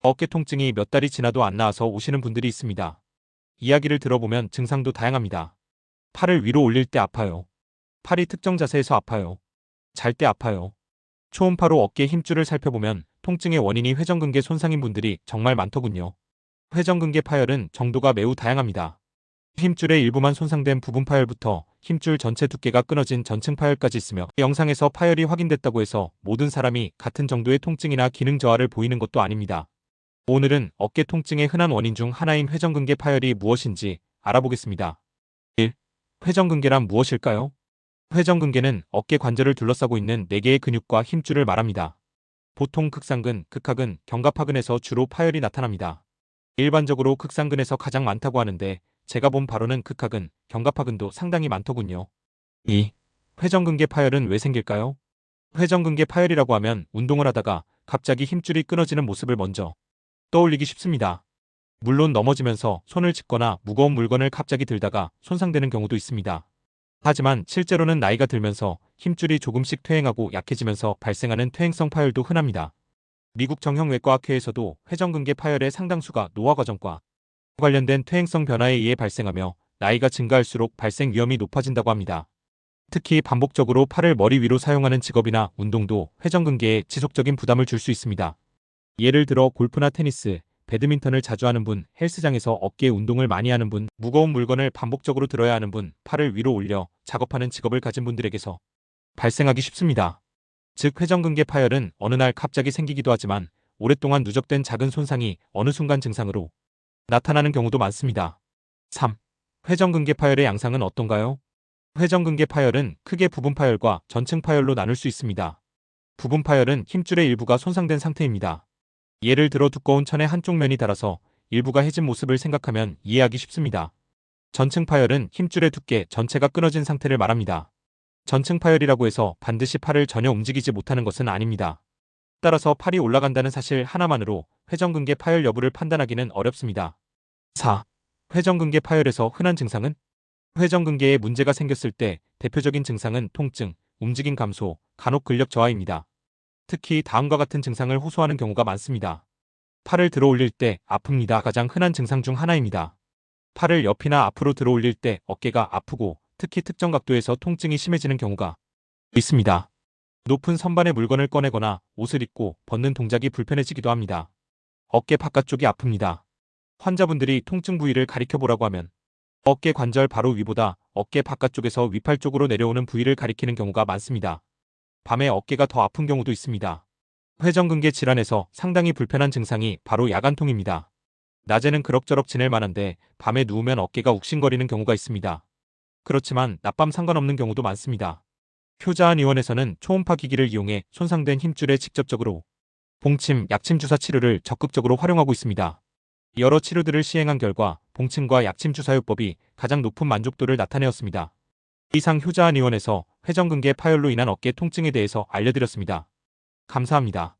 어깨 통증이 몇 달이 지나도 안 나아서 오시는 분들이 있습니다. 이야기를 들어보면 증상도 다양합니다. 팔을 위로 올릴 때 아파요. 팔이 특정 자세에서 아파요. 잘 때 아파요. 초음파로 어깨 힘줄을 살펴보면 통증의 원인이 회전근개 손상인 분들이 정말 많더군요. 회전근개 파열은 정도가 매우 다양합니다. 힘줄의 일부만 손상된 부분 파열부터 힘줄 전체 두께가 끊어진 전층 파열까지 있으며, 영상에서 파열이 확인됐다고 해서 모든 사람이 같은 정도의 통증이나 기능 저하를 보이는 것도 아닙니다. 오늘은 어깨 통증의 흔한 원인 중 하나인 회전근개 파열이 무엇인지 알아보겠습니다. 1. 회전근개란 무엇일까요? 회전근개는 어깨 관절을 둘러싸고 있는 4개의 근육과 힘줄을 말합니다. 보통 극상근, 극하근, 견갑하근에서 주로 파열이 나타납니다. 일반적으로 극상근에서 가장 많다고 하는데 제가 본 바로는 극하근, 견갑하근도 상당히 많더군요. 2. 회전근개 파열은 왜 생길까요? 회전근개 파열이라고 하면 운동을 하다가 갑자기 힘줄이 끊어지는 모습을 먼저 떠올리기 쉽습니다. 물론 넘어지면서 손을 짚거나 무거운 물건을 갑자기 들다가 손상되는 경우도 있습니다. 하지만 실제로는 나이가 들면서 힘줄이 조금씩 퇴행하고 약해지면서 발생하는 퇴행성 파열도 흔합니다. 미국 정형외과학회에서도 회전근개 파열의 상당수가 노화 과정과 관련된 퇴행성 변화에 의해 발생하며 나이가 증가할수록 발생 위험이 높아진다고 합니다. 특히 반복적으로 팔을 머리 위로 사용하는 직업이나 운동도 회전근개에 지속적인 부담을 줄 수 있습니다. 예를 들어 골프나 테니스, 배드민턴을 자주 하는 분, 헬스장에서 어깨 운동을 많이 하는 분, 무거운 물건을 반복적으로 들어야 하는 분, 팔을 위로 올려 작업하는 직업을 가진 분들에게서 발생하기 쉽습니다. 즉 회전근개 파열은 어느 날 갑자기 생기기도 하지만 오랫동안 누적된 작은 손상이 어느 순간 증상으로 나타나는 경우도 많습니다. 3. 회전근개 파열의 양상은 어떤가요? 회전근개 파열은 크게 부분 파열과 전층 파열로 나눌 수 있습니다. 부분 파열은 힘줄의 일부가 손상된 상태입니다. 예를 들어 두꺼운 천의 한쪽 면이 닳아서 일부가 해진 모습을 생각하면 이해하기 쉽습니다. 전층 파열은 힘줄의 두께 전체가 끊어진 상태를 말합니다. 전층 파열이라고 해서 반드시 팔을 전혀 움직이지 못하는 것은 아닙니다. 따라서 팔이 올라간다는 사실 하나만으로 회전근개 파열 여부를 판단하기는 어렵습니다. 4. 회전근개 파열에서 흔한 증상은? 회전근개에 문제가 생겼을 때 대표적인 증상은 통증, 움직임 감소, 간혹 근력 저하입니다. 특히 다음과 같은 증상을 호소하는 경우가 많습니다. 팔을 들어 올릴 때 아픕니다. 가장 흔한 증상 중 하나입니다. 팔을 옆이나 앞으로 들어 올릴 때 어깨가 아프고 특히 특정 각도에서 통증이 심해지는 경우가 있습니다. 높은 선반의 물건을 꺼내거나 옷을 입고 벗는 동작이 불편해지기도 합니다. 어깨 바깥쪽이 아픕니다. 환자분들이 통증 부위를 가리켜보라고 하면 어깨 관절 바로 위보다 어깨 바깥쪽에서 위팔 쪽으로 내려오는 부위를 가리키는 경우가 많습니다. 밤에 어깨가 더 아픈 경우도 있습니다. 회전근개 질환에서 상당히 불편한 증상이 바로 야간통입니다. 낮에는 그럭저럭 지낼 만한데 밤에 누우면 어깨가 욱신거리는 경우가 있습니다. 그렇지만 낮밤 상관없는 경우도 많습니다. 효자한의원에서는 초음파 기기를 이용해 손상된 힘줄에 직접적으로 봉침, 약침 주사 치료를 적극적으로 활용하고 있습니다. 여러 치료들을 시행한 결과 봉침과 약침 주사요법이 가장 높은 만족도를 나타내었습니다. 이상 효자한의원에서 회전근개 파열로 인한 어깨 통증에 대해서 알려드렸습니다. 감사합니다.